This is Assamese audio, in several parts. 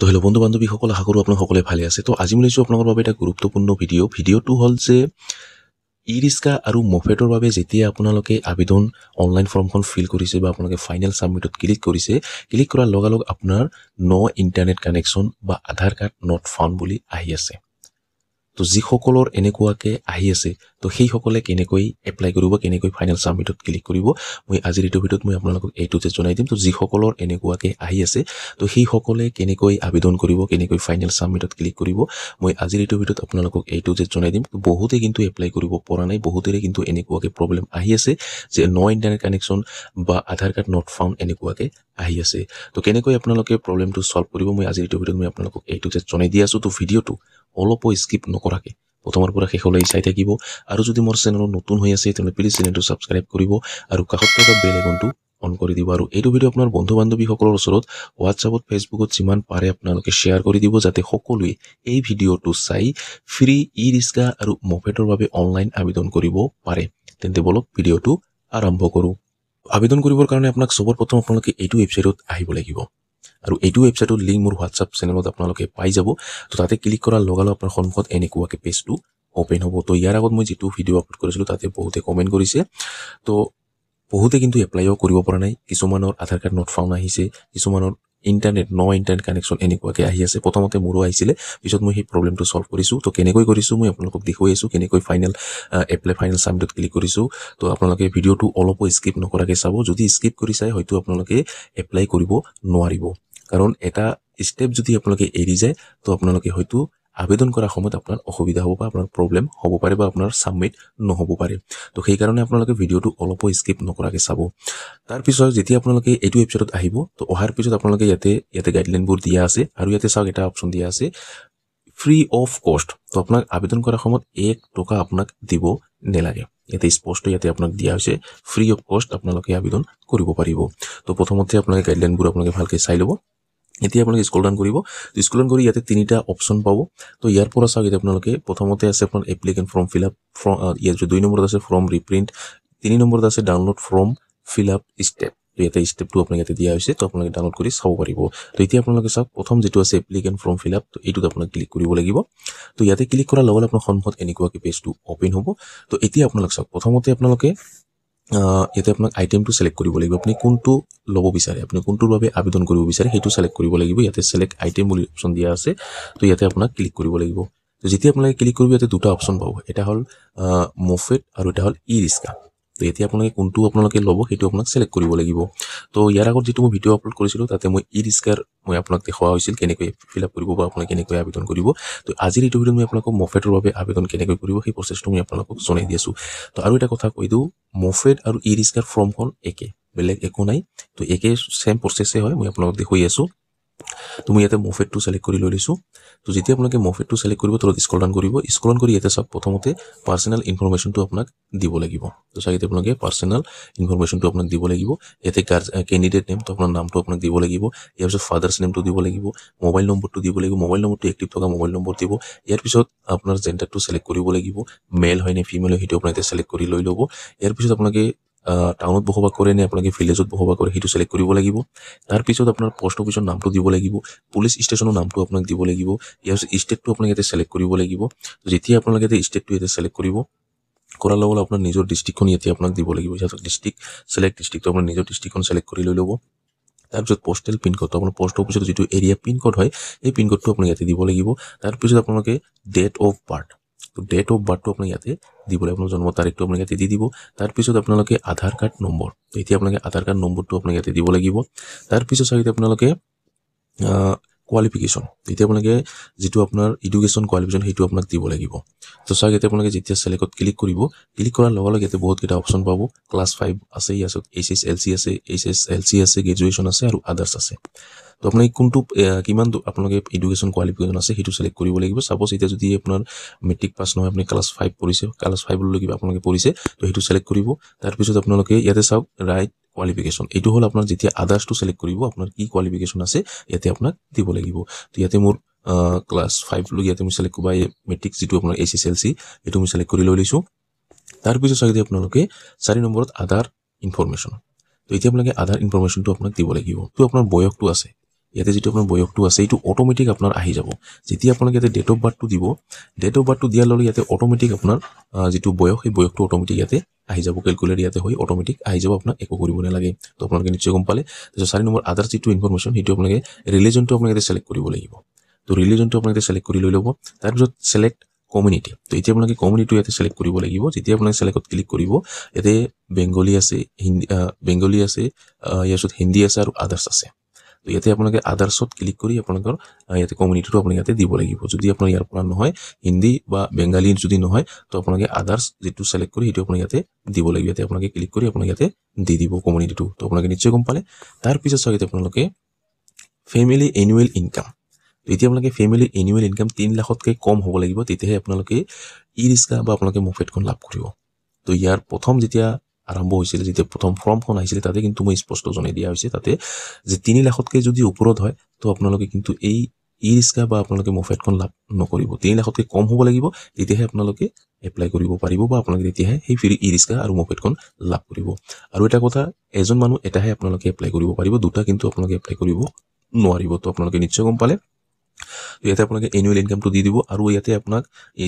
তো হেল্ল' বন্ধু বান্ধৱীসকল, আশা কৰোঁ আপোনালোক সকলোৱে ভালে আছে। তো আজি মই লৈছোঁ আপোনালোকৰ বাবে এটা গুৰুত্বপূৰ্ণ ভিডিঅ'টো হ'ল যে ই ৰিক্সা আৰু মফেটৰ বাবে যেতিয়া আপোনালোকে আবেদন অনলাইন ফৰ্মখন ফিল কৰিছে বা আপোনালোকে ফাইনেল ছাবমিটত ক্লিক কৰিছে, ক্লিক কৰাৰ লগে লগে আপোনাৰ ইণ্টাৰনেট কানেকশ্যন বা আধাৰ কাৰ্ড নট ফাউণ্ড বুলি আহি আছে। তো যিসকলৰ এনেকুৱাকৈ আহি আছে, তো সেইসকলে কেনেকৈ এপ্লাই কৰিব, কেনেকৈ ফাইনেল ছাবমিটত ক্লিক কৰিব, মই আজিৰ এইটো ভিডিঅ'ত মই আপোনালোকক এইটোতে জনাই দিম। তো যিসকলৰ এনেকুৱাকৈ আহি আছে, তো সেইসকলে কেনেকৈ আবেদন কৰিব, কেনেকৈ ফাইনেল ছাবমিটত ক্লিক কৰিব, মই আজিৰ এইটো ভিডিঅ'ত আপোনালোকক এইটোতে জনাই দিম। বহুতে কিন্তু এপ্লাই কৰিব পৰা নাই, বহুতেৰে কিন্তু এনেকুৱাকৈ প্ৰব্লেম আহি আছে যে ইণ্টাৰনেট কানেকশ্যন বা আধাৰ কাৰ্ড নট ফাউণ্ড এনেকুৱাকৈ আহি আছে। তো কেনেকৈ আপোনালোকে প্ৰব্লেমটো ছল্ভ কৰিব, মই আজিৰ এইটো ভিডিঅ'ত মই আপোনালোকক এইটোতে জনাই দি আছোঁ। তো ভিডিঅ'টো অলপো স্কিপ নকৰাকৈ প্ৰথমৰ পৰা শেষলৈ চাই থাকিব। আৰু যদি মোৰ চেনেলত নতুন হৈ আছে তেনেহ'লে প্লিজ চেনেলটো ছাবস্ক্ৰাইব কৰিব আৰু কাষত থকা বেল আইকনটো অন কৰি দিব। আৰু এইটো ভিডিঅ' আপোনাৰ বন্ধু বান্ধৱীসকলৰ ওচৰত হোৱাটছআপত, ফেচবুকত যিমান পাৰে আপোনালোকে শ্বেয়াৰ কৰি দিব, যাতে সকলোৱে এই ভিডিঅ'টো চাই ফ্ৰী ই ৰিক্সা আৰু মফেটৰ বাবে অনলাইন আবেদন কৰিব পাৰে। তেন্তে বলক ভিডিঅ'টো আৰম্ভ কৰোঁ। আবেদন কৰিবৰ কাৰণে আপোনাক চবৰ প্ৰথম আপোনালোকে এইটো ৱেবছাইটত আহিব লাগিব। আৰু এইটো ৱেবছাইটৰ লিংক মোৰ হোৱাটছআপ চেনেলত আপোনালোকে পাই যাব। তো তাতে ক্লিক কৰাৰ লগে লগে আপোনাৰ সন্মুখত এনেকুৱাকৈ পেজটো অ'পেন হ'ব। তো ইয়াৰ আগত মই যিটো ভিডিঅ' আপলোড কৰিছিলোঁ তাতে বহুতে কমেণ্ট কৰিছে, তো বহুতে কিন্তু এপ্লাইও কৰিব পৰা নাই। কিছুমানৰ আধাৰ কাৰ্ড নট ফাউণ্ড আহিছে, কিছুমানৰ ইণ্টাৰনেট কানেকশ্যন এনেকুৱাকৈ আহি আছে। প্ৰথমতে মোৰো আহিছিলে, পিছত মই সেই প্ৰব্লেমটো ছল্ভ কৰিছোঁ। তো কেনেকৈ কৰিছোঁ মই আপোনালোকক দেখুৱাই আছোঁ, কেনেকৈ ফাইনেল ছাবমিটত ক্লিক কৰিছোঁ। তো আপোনালোকে ভিডিঅ'টো অলপো স্কিপ নকৰাকৈ চাব। যদি স্কিপ কৰি চাই হয়তো আপোনালোকে এপ্লাই কৰিব নোৱাৰিব, কাৰণ এটা ষ্টেপ যদি আপোনালোকে এৰি যায় তো আপোনালোকে হয়তো আবেদন কৰাৰ সময়ত আপোনাৰ অসুবিধা হ'ব বা আপোনাৰ প্ৰব্লেম হ'ব পাৰে বা আপোনাৰ ছাবমিট নহ'ব পাৰে। তো সেইকাৰণে আপোনালোকে ভিডিঅ'টো অলপো স্কিপ নকৰাকৈ চাব। তাৰপিছত যেতিয়া আপোনালোকে এইটো ৱেবছাইটত আহিব, তো অহাৰ পিছত আপোনালোকে ইয়াতে গাইডলাইনবোৰ দিয়া আছে। আৰু ইয়াতে চাওক, এটা অপশ্যন দিয়া আছে ফ্ৰী অফ কষ্ট। তো আপোনাক আবেদন কৰাৰ সময়ত 1 টকা আপোনাক দিব নেলাগে। ইয়াতে স্পষ্ট ইয়াতে আপোনাক দিয়া হৈছে ফ্ৰী অফ কষ্ট আপোনালোকে আবেদন কৰিব পাৰিব। তো প্ৰথমতে আপোনালোকে গাইডলাইনবোৰ আপোনালোকে ভালকৈ চাই ল'ব। এতিয়া আপোনালোকে স্ক্ৰল ডাউন কৰিব। স্ক্ৰল ডাউন কৰি ইয়াতে 3টা অপশ্যন পাব। তো ইয়াৰ পৰা চাওক, এতিয়া আপোনালোকে প্ৰথমতে আছে আপোনাৰ এপ্লিকেণ্ট ফৰ্ম ফিল আপ, ইয়াৰ 2 নম্বৰত আছে ফৰ্ম ৰিপ্ৰিণ্ট, 3 নম্বৰত আছে download form fill up step. তো ইয়াতে ষ্টেপটো আপোনাক ইয়াতে দিয়া হৈছে, তো আপোনালোকে ডাউনলোড কৰি চাব পাৰিব। তো এতিয়া আপোনালোকে চাওক, প্ৰথম যিটো আছে এপ্লিকেণ্ট ফৰ্ম ফিল আপ, তো এইটোত আপোনাক ক্লিক কৰিব লাগিব। তো ইয়াতে ক্লিক কৰাৰ লগে লগে আপোনাৰ সন্মুখত এনেকুৱাকৈ পেজটো অ'পেন হ'ব। তো এতিয়া আপোনালোক চাওক, প্ৰথমতে আপোনালোকে ইয়াতে আপোনাক আইটেমটো চিলেক্ট কৰিব লাগিব। আপুনি কোনটো ল'ব বিচাৰে, আপুনি কোনটোৰ বাবে আবেদন কৰিব বিচাৰে সেইটো চিলেক্ট কৰিব লাগিব। ইয়াতে চিলেক্ট আইটেম বুলি অপশ্যন দিয়া আছে, তো ইয়াতে আপোনাক ক্লিক কৰিব লাগিব। তো যেতিয়া আপোনালোকে ক্লিক কৰিব, ইয়াতে 2টা অপশ্যন পাব, এটা হ'ল মফেট আৰু এটা হ'ল ই ৰিক্সা। তো এতিয়া আপোনালোকে কোনটো আপোনালোকে ল'ব সেইটো আপোনাক চিলেক্ট কৰিব লাগিব। তো ইয়াৰ আগত যিটো মই ভিডিঅ' আপলোড কৰিছিলোঁ তাতে মই ই ৰিক্সাৰ মই আপোনাক দেখুওৱা হৈছিল কেনেকৈ ফিল আপ কৰিব বা আপোনালোকে কেনেকৈ আবেদন কৰিব। তো আজিৰ এইটো ভিডিঅ'ত মই আপোনালোকক মফেটৰ বাবে আবেদন কেনেকৈ কৰিব সেই প্ৰচেছটো মই আপোনালোকক জনাই দি আছোঁ। তো আৰু এটা কথা কৈ দিওঁ, মফেট আৰু ই ৰিক্সাৰ ফৰ্মখন একে, বেলেগ একো নাই। তো একে চেম প্ৰচেছে হয়, মই আপোনালোকক দেখুৱাই আছোঁ। তো মই ইয়াতে মফেটটো চিলেক্ট কৰি লৈ লৈছোঁ। তো যেতিয়া আপোনালোকে মফেটটো চিলেক্ট কৰিব, তলত স্ক্ৰল ডাউন কৰিব। স্ক্ৰল ডাউন কৰি ইয়াতে চাওক, প্ৰথমতে পাৰ্চনেল ইনফৰমেশ্যনটো আপোনাক দিব লাগিব। তো চাওক, ইয়াতে আপোনালোকে পাৰ্চনেল ইনফৰমেশ্যনটো আপোনাক দিব লাগিব। ইয়াতে কেণ্ডিডেট নেম, তো আপোনাৰ নামটো আপোনাক দিব লাগিব। ইয়াৰ পিছত ফাদাৰ্ছ নেমটো দিব লাগিব, মোবাইল নম্বৰটো দিব লাগিব, মোবাইল নম্বৰটো এক্টিভ থকা মোবাইল নম্বৰ দিব। ইয়াৰ পিছত আপোনাৰ জেণ্ডাৰটো চিলেক্ট কৰিব লাগিব, মেল হয় নে ফিমেল হয় সেইটো আপোনালোকে চিলেক্ট কৰি লৈ ল'ব। ইয়াৰ পিছত আপোনালোকে টাউনত বসবাস কৰে নে আপোনালোকে ভিলেজত বসবাস কৰে সেইটো চিলেক্ট কৰিব লাগিব। তাৰপিছত আপোনাৰ পোষ্ট অফিচৰ নামটো দিব লাগিব, পুলিচ ষ্টেচনৰ নামটো আপোনাক দিব লাগিব। ইয়াৰ পিছত ষ্টেটটো আপোনাক ইয়াতে চিলেক্ট কৰিব লাগিব। যেতিয়া আপোনালোকে ষ্টেটটো ইয়াতে চিলেক্ট কৰিব, কৰাৰ লগে লগে আপোনাৰ নিজৰ ডিষ্ট্ৰিক্টখন ইয়াতে আপোনাক দিব লাগিব। ইয়াত ডিষ্ট্ৰিক্ট ডিষ্ট্ৰিক্টটো আপোনাৰ নিজৰ ডিষ্ট্ৰিক্টখন চিলেক্ট কৰি লৈ ল'ব। তাৰপিছত পোষ্টেল পিনক'ডটো আপোনাৰ পোষ্ট অফিচৰ যিটো এৰিয়া পিনক'ড হয় এই পিনক'ডটো আপুনি ইয়াতে দিব লাগিব। তাৰপিছত আপোনালোকে ডেট অফ বাৰ্থ, তো ডেট অফ বাৰ্থটো আপুনি ইয়াতে দিব লাগিব, আপোনাৰ জন্ম তাৰিখটো আপুনি ইয়াতে দি দিব। তাৰপিছত আপোনালোকে আধাৰ কাৰ্ড নম্বৰ, তো এতিয়া আপোনালোকে আধাৰ কাৰ্ড নম্বৰটো আপুনি ইয়াতে দিব লাগিব। তাৰপিছত চাগে আপোনালোকে কোৱালিফিকেশ্যন, এতিয়া আপোনালোকে যিটো আপোনাৰ এডুকেশ্যন কোৱালিফিকেশ্যন সেইটো আপোনাক দিব লাগিব। তো চাওক, এতিয়া আপোনালোকে যেতিয়া চিলেক্টত ক্লিক কৰিব, ক্লিক কৰাৰ লগে লগে ইয়াতে বহুতকেইটা অপশ্যন পাব। ক্লাছ 5 আছে, ইয়াত HSLC আছে, HSLC আছে, গ্ৰেজুৱেশ্যন আছে আৰু আদাৰ্ছ আছে। তো আপোনালোকে কোনটো কিমান আপোনালোকে এডুকেশ্যন কোৱালিফিকেশ্যন আছে সেইটো চিলেক্ট কৰিব লাগিব। ছাপ'জ এতিয়া যদি আপোনাৰ মেট্ৰিক পাছ নহয়, আপুনি ক্লাছ 5 পঢ়িছে, ক্লাছ 5লৈ কিবা আপোনালোকে পঢ়িছে, তো সেইটো চিলেক্ট কৰিব। তাৰপিছত আপোনালোকে ইয়াতে চাওক ৰাইট কোৱালিফিকেশ্যন, এইটো হ'ল আপোনাৰ যেতিয়া আদাৰ্ছটো চিলেক্ট কৰিব আপোনাৰ কি কোৱালিফিকেশ্যন আছে ইয়াতে আপোনাক দিব লাগিব। তো ইয়াতে মোৰ ক্লাছ 5লৈ ইয়াতে মই চিলেক্ট কৰিব, মেট্ৰিক যিটো আপোনাৰ HSLC সেইটো মই চিলেক্ট কৰি লৈ লৈছোঁ। তাৰপিছত চাগে আপোনালোকে 4 নম্বৰত আধাৰ ইনফৰমেশ্যন, তো এতিয়া আপোনালোকে আধাৰ ইনফৰমেশ্যনটো আপোনাক দিব লাগিব। তো আপোনাৰ বয়সটো আছে, ইয়াতে যেটো আপোনাৰ বয়সটো আছে এইটো অটোমেটিক আপোনাৰ আহি যাব যেতিয়া আপোনালোকে ইয়াতে ডেট অফ বাৰ্থটো দিব ডেট অফ বাৰ্থটো দিয়াৰ লগে ইয়াতে অটোমেটিক আপোনাৰ যেটো বয়স সেই বয়সটো অটোমেটিক ইয়াতে আহি যাব ক্যালকুলেট ইয়াতে হৈ অটোমেটিক আহি যাব আপোনাক একো কৰিব নালাগে তো আপোনালোকে নিশ্চয় গম পালে তো 4 নম্বৰ আদাৰ যেটো ইনফৰমেশন হেতু আপোনালোকে ৰিলিজনটো আপোনালোকে সিলেক্ট কৰিব লাগিব তো ৰিলিজনটো আপোনালোকে সিলেক্ট কৰি লৈ লব তাৰ পিছত সিলেক্ট কমিউনিটি তো এতিয়া আপোনালোকে কমিউনিটি ইয়াতে সিলেক্ট কৰিব লাগিব যেতিয়া আপোনালোকে সিলেক্টত ক্লিক কৰিব ইয়াতে বেংগলী আছে বেংগলী আছে ইয়াছত হিন্দী আছে আৰু আদাৰ্স আছে তো ইয়াতে আপোনালোকে আদাৰ্সত ক্লিক কৰি আপোনালোকৰ ইয়াতে কমিউনিটিটো আপোনালোকে ইয়াতে দিব লাগিব যদি আপোনাৰ ইয়াৰ পৰা নহয় হিন্দী বা বেংগলী যদি নহয় তো আপোনালোকে আদাৰ্স যেটো সিলেক্ট কৰি হেতু আপোনালোকে ইয়াতে দিব লাগিব ইয়াতে আপোনালোকে ক্লিক কৰি আপোনালোকে ইয়াতে দি দিব কমিউনিটিটো তো আপোনালোকে নিশ্চয় গম পালে তাৰ পিছত চাগে আপোনালোকে ফ্যামিলি এনুৱেল ইনকাম তো এতিয়া আপোনালোকে ফ্যামিলি এনুৱেল ইনকাম 3 লাখতকৈ কম হ'ব লাগিব তেতিয়াহে আপোনালোকে ই-ৰিস্কা বা আপোনালোকে মফেটখন লাভ কৰিব তো ইয়াৰ প্ৰথম যেতিয়া আৰম্ভ হৈছিল যেতিয়া প্ৰথম ফৰ্মখন আহিছিল তাতে কিন্তু মই স্পষ্ট জনাই দিয়া হৈছে তাতে যে 3 লাখতকৈ যদি ওপৰত হয় তো আপোনালোকে কিন্তু এই ই-ৰিস্কা বা আপোনালোকে মফেটখন লাভ নকৰিব 3 লাখতকৈ কম হ'ব লাগিব তেতিয়াহে আপোনালোকে এপ্লাই কৰিব পাৰিব বা আপোনালোকে তেতিয়াহে সেই ফ্ৰী ই-ৰিস্কা আৰু মফেটখন লাভ কৰিব আৰু এটা কথা এজন মানুহ এটাহে আপোনালোকে এপ্লাই কৰিব পাৰিব দুটা কিন্তু আপোনালোকে এপ্লাই কৰিব নোৱাৰিব তো আপোনালোকে নিশ্চয় গম পালে তো ইয়াতে আপোনালোকে এনুৱেল ইনকামটো দি দিব আৰু ইয়াতে আপোনাক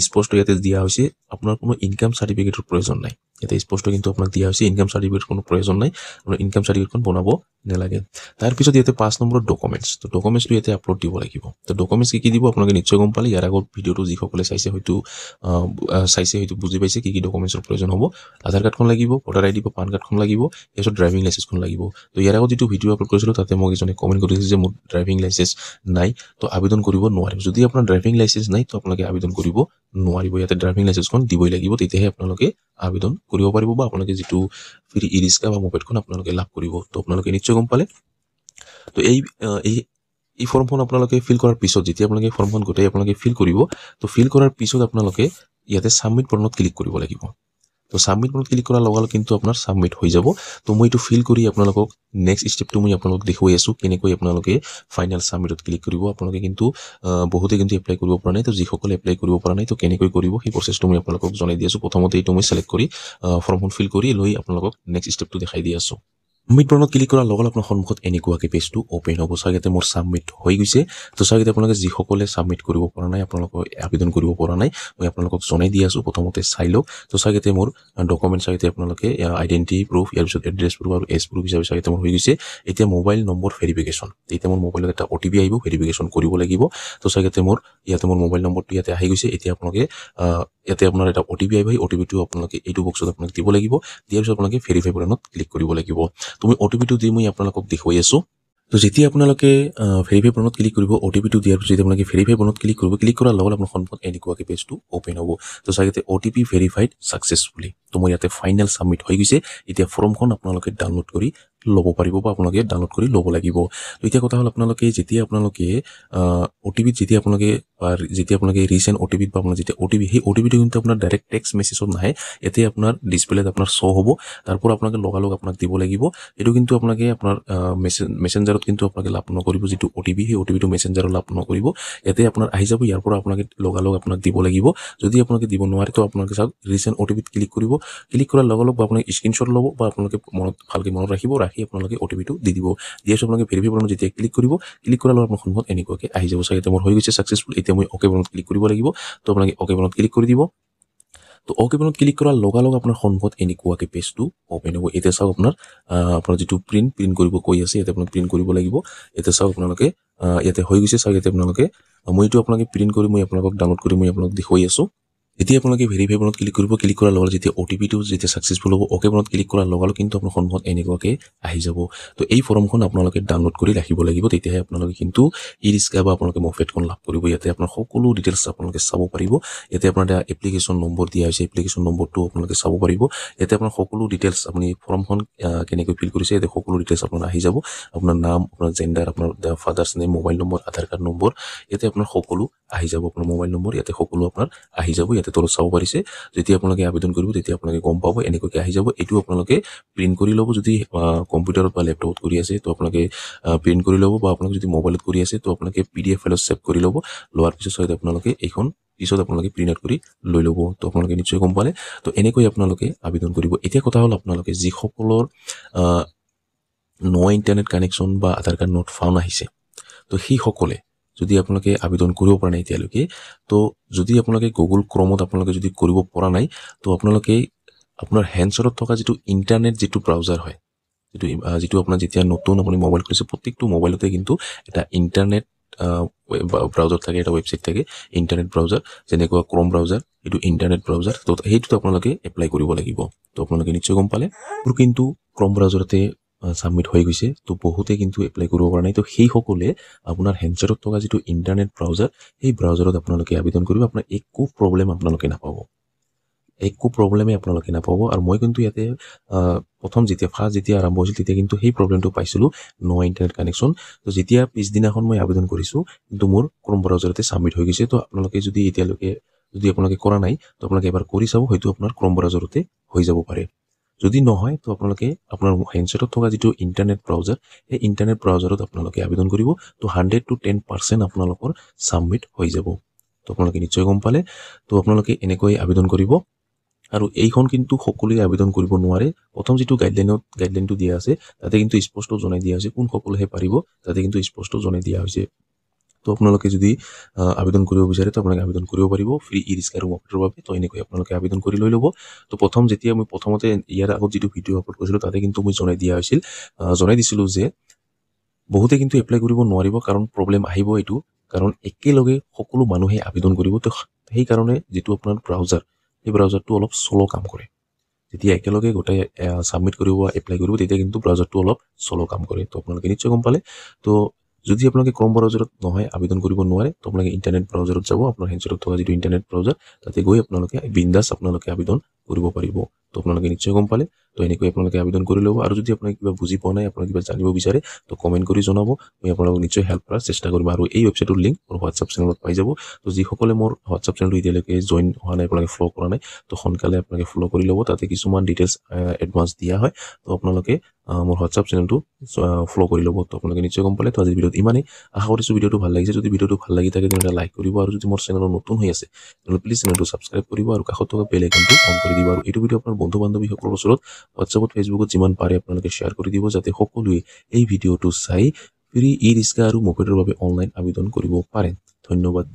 স্পষ্ট ইয়াতে দিয়া হৈছে আপোনাৰ কোনো ইনকাম সাৰ্টিফিকেটৰ প্ৰয়োজন নাই ইয়াতে স্পষ্ট কিন্তু আপোনাক দিয়া হৈছে ইনকাম সাৰ্টিফিকেট কোনো প্ৰয়োজন নাই আপোনাৰ ইনকাম সাৰ্টিফিকেটখন বনাব নালাগে তাৰ পিছত ইয়াতে 5 নম্বৰ ডকুমেন্টস তো ডকুমেন্টসটো ইয়াতে আপলোড দিব লাগিব তো ডকুমেন্টস কি দিব আপোনালোকে নিশ্চয় গম পালে ইয়াৰ আগৰ ভিডিওটো যিসকলে চাইছে হয়তো বুজি পাইছে কি ডকুমেন্টসৰ প্ৰয়োজন হ'ব আধাৰ কাৰ্ডখন লাগিব ভোটাৰ আইডি বা পান কাৰ্ডখন লাগিব এছত ড্ৰাইভিং লাইসেন্সখন লাগিব তো ইয়াৰ আগত যেটো ভিডিও আপলোড কৰিছিলো তাতে মোক এজনে কমেন্ট কৰিছে যে মোৰ ড্ৰাইভিং লাইসেন্স নাই তো আবেদন কৰিব নোৱাৰিম যদি আপোনাৰ ড্ৰাইভিং লাইসেন্স নাই তো আপোনালোকে আবেদন কৰিব নোৱাৰিব ইয়াতে ড্ৰাইভিং লাইসেন্সখন দিবই লাগিব তেতিয়াহে আপোনালোকে আবেদন কৰিব পাৰিব বা আপোনালোকে যেটো ফ্ৰী ই-ৰিস্কা বা মফেটখন আপোনালোকে লাভ কৰিব তো আপোনালোকে নিশ্চয় গম পালে তো এই ফৰ্মখন আপোনালোকে ফিল কৰাৰ পিছত যেতিয়া আপোনালোকে ফৰ্মখন গোটেই আপোনালোকে ফিল কৰিব তো ফিল কৰাৰ পিছত আপোনালোকে ইয়াতে সাবমিট বাটনত ক্লিক কৰিব লাগিব তো সাবমিট বাটনত ক্লিক কৰাৰ লগে লগে কিন্তু আপোনাৰ সাবমিট হৈ যাব তো মই এটো ফিল কৰি আপোনালোকক নেক্সট স্টেপটো মই আপোনালোকক দেখুৱাই আছো কেনেকৈ আপোনালোকে ফাইনাল সাবমিটত ক্লিক কৰিব আপোনালোকে কিন্তু বহুতে কিন্তু এপ্লাই কৰিব পৰা নাই তো যিসকলে এপ্লাই কৰিব পৰা নাই তো কেনেকৈ কৰিব সেই প্ৰচেছটো মই আপোনালোকক জনাই দি আছো প্ৰথমতে এটো মই সিলেক্ট কৰি ফৰ্মখন ফিল কৰি লৈ আপোনালোকক নেক্সট স্টেপটো দেখাই দি আছো সাবমিট বাটনত ক্লিক কৰাৰ লগে লগে আপোনাৰ সন্মুখত এনেকুৱাকৈ পেজটো ওপেন হ'ব চাগেতে মোৰ সাবমিট হৈ গৈছে তো চাগেতে আপোনালোকে যিসকলে সাবমিট কৰিব পৰা নাই আপোনালোকে আবেদন কৰিব পৰা নাই মই আপোনালোকক জনাই দি আছো প্ৰথমতে চাই লওক তো চাগেতে মোৰ ডকুমেন্ট চাগেতে আপোনালোকে আইডেন্টিটি প্ৰুফ ইয়াৰ পিছত এড্ৰেছ প্ৰুফ আৰু এজ প্ৰুফ হিচাপে চাগেতে মোৰ হৈ গৈছে এতিয়া মোবাইল নম্বৰ ভেৰিফিকেশ্যন এতিয়া মোৰ মোবাইলত এটা ওটিপি আহিব ভেৰিফিকেশ্যন কৰিব লাগিব তো চাগেতে মোৰ ইয়াতে মোৰ মোবাইল নম্বৰটো ইয়াতে আহি গৈছে এতিয়া আপোনালোকে ইয়াতে আপোনাৰ এটা ওটিপি আহিব এই ওটিপিটো আপোনালোকে এইটো বক্সত আপোনালোকে দিব লাগিব দিয়াৰ পিছত আপোনালোকে ভেৰিফাই বাটনত ক্লিক কৰিব লাগিব তুমি ওটিপিটো দি মই আপোনালোকক দেখুৱাই আছো তো যেতিয়া আপোনালোকে ভেৰিফাই বাটনত ক্লিক কৰিব ওটিপিটো দিয়াৰ পিছত আপোনালোকে ভেৰিফাই বাটনত ক্লিক কৰিব ক্লিক কৰাৰ লগে লগে আপোনাৰ সন্মুখত এনেকুৱাকৈ পেজটো ওপেন হ'ব তো চাগেতে ওটিপি ভেৰিফাইড সাকসেসফুলি তো মই ইয়াতে ফাইনাল সাবমিট হৈ গৈছে এতিয়া ফৰ্মখন আপোনালোকে ডাউনলোড কৰি ল'ব পাৰিব বা আপোনালোকে ডাউনলোড কৰি ল'ব লাগিব তো এতিয়া কথা হ'ল আপোনালোকে যেতিয়া আপোনালোকে ওটিপি যেতিয়া আপোনালোকে ৰিসেন্ট ওটিপি বা আপোনাৰ যেতিয়া ওটিপি সেই ওটিপিটো কিন্তু আপোনাৰ ডাইৰেক্ট টেক্সট মেছেজত নাহে এতে আপোনাৰ ডিসপ্লেত আপোনাৰ শো হ'ব তাৰপৰ আপোনালোকে লগালগ আপোনাক দিব লাগিব এটো কিন্তু আপোনালোকে আপোনাৰ মেসেঞ্জাৰত কিন্তু আপোনালোকে লাভ নকৰিব যেটো ওটিপি সেই ওটিপিটো মেসেঞ্জাৰত লাভ নকৰিব এতে আপোনাৰ আহি যাব ইয়াৰ পৰা আপোনালোকে লগালগ আপোনাক দিব লাগিব যদি আপোনালোকে দিব নোৱাৰে তো আপোনালোকে চাওক ৰিসেন্ট ওটিপিত ক্লিক কৰিব ক্লিক কৰাৰ লগে লগে আপোনালোকে স্ক্ৰিনশ্বট ল'ব বা আপোনালোকে ভালকৈ মনত ৰাখিব ৰাখি আপোনালোকে ওটিপিটো দি দিব দিয়াৰ পিছত আপোনালোকে ভেৰিফাই বাটনত যেতিয়া ক্লিক কৰিব ক্লিক কৰাৰ লগে আপোনাৰ সন্মুখত এনেকুৱাকৈ আহি যাব চাগে মোৰ হৈ গৈছে সাকসেসফুল এতিয়া মই ওকে বাটনত ক্লিক কৰিব লাগিব তো আপোনালোকে ওকে বাটনত ক্লিক কৰি দিব তো ওকে বাটনত ক্লিক কৰাৰ লগে লগে আপোনাৰ সন্মুখত এনেকুৱাকৈ পেজটো ওপেন হ'ব এতিয়া চাওক আপোনাৰ যেটো প্ৰিন্ট কৰিব কৈ আছে ইয়াতে আপোনাক প্ৰিন্ট কৰিব লাগিব এতিয়া চাওক আপোনালোকে ইয়াতে হৈ গৈছে চাওক ইয়াতে আপোনালোকে মইটো আপোনালোকে প্ৰিন্ট কৰি মই আপোনালোকক ডাউনলোড কৰি মই আপোনালোকক দেখুৱাই আছো এতিয়া আপোনালোকে ভেৰিফাই বাটনত ক্লিক কৰিব ক্লিক কৰাৰ লগে যেতিয়া ওটিপিটো যেতিয়া সাকসেসফুল হ'ব ওকে বাটনত ক্লিক কৰাৰ লগে কিন্তু আপোনাৰ সন্মুখত এনেকুৱাকৈ আহি যাব তো এই ফৰ্মখন আপোনালোকে ডাউনলোড কৰি ৰাখিব লাগিব তেতিয়াহে আপোনালোকে কিন্তু ই-ৰিস্কা বা আপোনালোকে মফেটখন লাভ কৰিব ইয়াতে আপোনাৰ সকলো ডিটেইলছ আপোনালোকে চাব পাৰিব ইয়াতে আপোনাৰ এটা এপ্লিকেশ্যন নম্বৰ দিয়া হৈছে এপ্লিকেশ্যন নম্বৰটো আপোনালোকে চাব পাৰিব ইয়াতে আপোনাৰ সকলো ডিটেইলছ আপুনি ফৰ্মখন কেনেকৈ ফিল কৰিছে ইয়াতে সকলো ডিটেইলছ আপোনাৰ আহি যাব আপোনাৰ নাম আপোনাৰ জেন্ডাৰ আপোনাৰ ফাদাৰ্স নেম মোবাইল নম্বৰ আধাৰ কাৰ্ড নম্বৰ ইয়াতে আপোনাৰ সকলো আহি যাব আপোনাৰ মোবাইল নম্বৰ ইয়াতে সকলো আপোনাৰ আহি যাব ইয়াতে তলত চাব পাৰিছে যেতিয়া আপোনালোকে আবেদন কৰিব তেতিয়া আপোনালোকে গম পাব এনেকৈ আহি যাব এটো আপোনালোকে প্ৰিন্ট কৰি ল'ব যদি কম্পিউটাৰত বা ল্যাপটপত কৰি আছে তো আপোনালোকে প্ৰিন্ট কৰি ল'ব বা আপোনালোকে যদি মোবাইলত কৰি আছে তো আপোনালোকে পিডিএফ ফাইলত সেভ কৰি ল'ব লোৱাৰ পিছত আপোনালোকে এইখন পিছত আপোনালোকে প্ৰিন্ট আউট কৰি লৈ ল'ব তো আপোনালোকে নিশ্চয় গম পালে তো এনেকৈ আপোনালোকে আবেদন কৰিব এতিয়া কথা হ'ল আপোনালোকে যিসকলৰ নো ইন্টাৰনেট কানেকশ্যন বা আধাৰ কাৰ্ড নট ফাউণ্ড আহিছে তো সেই সকলে যদি আপোনালোকে আবেদন কৰিব পৰা নাই এতিয়ালৈকে তো যদি আপোনালোকে গুগল ক্ৰমত আপোনালোকে যদি কৰিব পৰা নাই তো আপোনালোকে আপোনাৰ হেণ্ডছত থকা যিটো ইণ্টাৰনেট যিটো ব্ৰাউজাৰ হয় যিটো আপোনাৰ যেতিয়া নতুন আপুনি মোবাইল খুলিছে প্ৰত্যেকটো মোবাইলতে কিন্তু এটা ইণ্টাৰনেট ব্ৰাউজাৰ থাকে এটা ৱেবছাইট থাকে ইণ্টাৰনেট ব্ৰাউজাৰ যেনেকুৱা ক্ৰম ব্ৰাউজাৰ এইটো ইণ্টাৰনেট ব্ৰাউজাৰ তো সেইটোত আপোনালোকে এপ্লাই কৰিব লাগিব তো আপোনালোকে নিশ্চয় গম পালে আৰু কিন্তু ক্ৰম ব্ৰাউজাৰতে সাবমিট হৈ গৈছে তো বহুতে কিন্তু এপ্লাই কৰিব পৰা নাই তো সেই সকলে আপোনাৰ হেণ্ডছত থকা যিটো ইণ্টাৰনেট ব্ৰাউজাৰ সেই ব্ৰাউজাৰত আপোনালোকে আবেদন কৰিব আপোনাৰ একো প্ৰব্লেম আপোনালোকে নাপাব একো প্ৰব্লেমে আপোনালোকে নাপাব আৰু মই কিন্তু ইয়াতে প্ৰথম যেতিয়া আৰম্ভ হৈছিল তেতিয়া কিন্তু সেই প্ৰব্লেমটো পাইছিলোঁ নো ইণ্টাৰনেট কানেকশ্যন তো যেতিয়া পিছদিনাখন মই আবেদন কৰিছোঁ কিন্তু মোৰ ক্ৰম ব্ৰাউজাৰতে সাবমিট হৈ গৈছে তো আপোনালোকে যদি এতিয়ালৈকে যদি আপোনালোকে কৰা নাই তো আপোনালোকে এবাৰ কৰি চাব হয়তো আপোনাৰ ক্ৰম ব্ৰাউজাৰতে হৈ যাব পাৰে যদি নহয় তো আপোনালোকে আপোনাৰ হেণ্ডছেটত থকা যিটো ইণ্টাৰনেট ব্ৰাউজাৰ সেই ইণ্টাৰনেট ব্ৰাউজাৰত আপোনালোকে আবেদন কৰিব তো 100 to 10% আপোনালোকৰ সাবমিট হৈ যাব তো আপোনালোকে নিশ্চয় গম পালে তো আপোনালোকে এনেকৈ আবেদন কৰিব আৰু এইখন কিন্তু সকলোৱে আবেদন কৰিব নোৱাৰে প্ৰথম যিটো গাইডলাইনটো দিয়া আছে তাতে কিন্তু স্পষ্ট জনাই দিয়া হৈছে কোন সকলোহে পাৰিব তাতে কিন্তু স্পষ্ট জনাই দিয়া হৈছে তো আপোনালোকে যদি আবেদন কৰিব বিচাৰে তো আপোনালোকে আবেদন কৰিব পাৰিব ফ্ৰী ই-ৰিক্সা আৰু মফেটৰ বাবে তো এনেকৈ আপোনালোকে আবেদন কৰি লৈ ল'ব তো যেতিয়া মই প্ৰথমতে ইয়াৰ আগত যিটো ভিডিঅ' আপলোড কৰিছিলোঁ তাতে কিন্তু মই জনাই দিছিলোঁ যে বহুতে কিন্তু এপ্লাই কৰিব নোৱাৰিব কাৰণ প্ৰব্লেম আহিব এইটো কাৰণ একেলগে সকলো মানুহে আবেদন কৰিব তো সেইকাৰণে যিটো আপোনাৰ ব্ৰাউজাৰ এই ব্ৰাউজাৰটো অলপ স্লো কাম কৰে যেতিয়া একেলগে গোটেই সাবমিট কৰিব এপ্লাই কৰিব তেতিয়া কিন্তু ব্ৰাউজাৰটো অলপ স্লো কাম কৰে তো আপোনালোকে নিশ্চয় গম পালে তো যদি আপোনালোকে ক্ৰম ব্ৰাউজাৰত নহয় আবেদন কৰিব নোৱাৰে তো আপোনালোকে ইণ্টাৰনেট ব্ৰাউজাৰত যাব আপোনাৰ হেণ্ডছেটত থকা যিটো ইণ্টাৰনেট ব্ৰাউজাৰ তাতে গৈ আপোনালোকে বিন্দাছ আপোনালোকে আবেদন কৰিব পাৰিব তো আপোনালোকে নিশ্চয় গম পালে তো এনেকৈ আপোনালোকে আবেদন কৰি ল'ব আৰু যদি আপোনালোকে কিবা বুজি পোৱা নাই আপোনালোকে কিবা জানিব বিচাৰে তো কমেণ্ট কৰি জনাব মই আপোনালোকক নিশ্চয় হেল্প কৰাৰ চেষ্টা কৰিম আৰু এই ৱেবছাইটৰ লিংক মোৰ হোৱাটছআপ চেনেলত পাই যাব তো যিসকলে মোৰ হোৱাটছআপ চেনেলটো এতিয়ালৈকে জইন হোৱা নাই আপোনালোকে ফ'ল' কৰা নাই তো সোনকালে আপোনালোকে ফ'ল' কৰি ল'ব তাতে কিছুমান ডিটেইলছ এডভান্স দিয়া হয় তো আপোনালোকে মোৰ হোৱাটছআপ চেনেলটো ফ'ল' কৰি ল'ব তো আপোনালোকে নিশ্চয় গম পালে তো আজিৰ ভিডিঅ'ত ইমানেই আশা কৰিছোঁ ভিডিঅ'টো ভাল লাগিছে যদি ভিডিঅ'টো ভাল লাগি থাকে তেনেহ'লে লাইক কৰিব আৰু যদি মোৰ চেনেলত নতুন হৈ আছে তেনেহ'লে প্লিজ চেনেলটো ছাবস্ক্ৰাইব কৰিব আৰু কাষত থকা বেল আইকনটো অন কৰি দিব আৰু এইটো ভিডিঅ' আপোনাৰ বন্ধু বান্ধৱীসকলৰ ওচৰত হোৱাটছআপত ফেচবুকত যিমান পাৰে আপোনালোকে শ্বেয়াৰ কৰি দিব যাতে সকলোৱে এই ভিডিঅ'টো চাই ফ্ৰী ই-ৰিক্সা আৰু মফেটৰ বাবে অনলাইন আবেদন কৰিব পাৰে ধন্যবাদ